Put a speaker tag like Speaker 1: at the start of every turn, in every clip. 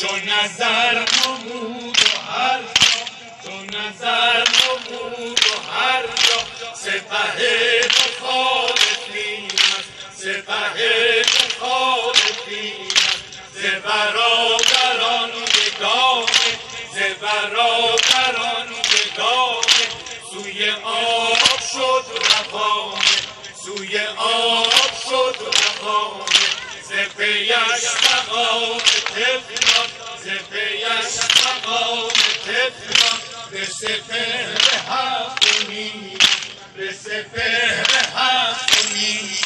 Speaker 1: چون نظر نمود و هر جا، چون نظر نمود و هر جا سپه مخالفین است، سپه مخالفین است. ز برادران یگانه، ز برادران یگانه سوی آب شد روانه، سوی آب شد روانه. ز پیش مقام طفلان، ز پیش مقام طفلان به سپهر هفت نیم، به سپهر هفت نیم.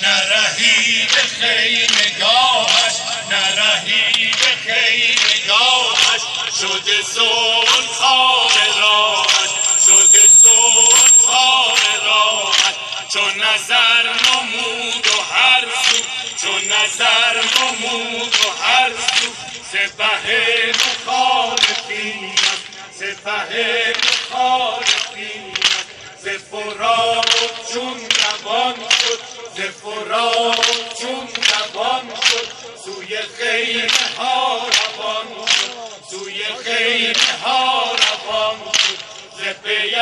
Speaker 1: نرهی به خیمگاهش، نرهی به خیمگاهش شده سون خار راهش، شده سون خار راهش. چون نظر نمود و هر سو، چون نظر نمود و هر سو سپه مخالفین است، سپه مخالفین است. ز فرات چون روان شد، ز فرات چون روان شد سوی خیمه ها روان شد، سوی خیمه ها روان شد. ز پیش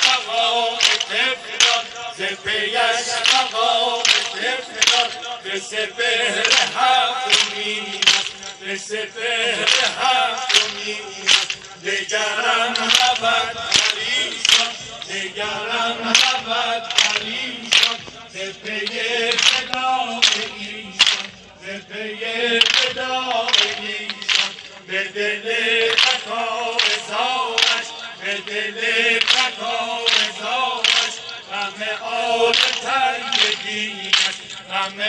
Speaker 1: مقام طفلان، ز پیش مقام طفلان به سپهر هفت نیم است، به سپهر هفت نیم است. دگرم رود بر ایشان، دگرم رود بر ایشان ز پی فدای ایشان، ز پی فدای ایشان. به دل تکارزارش، به دل تکارزارش غم آل طیبینش، غم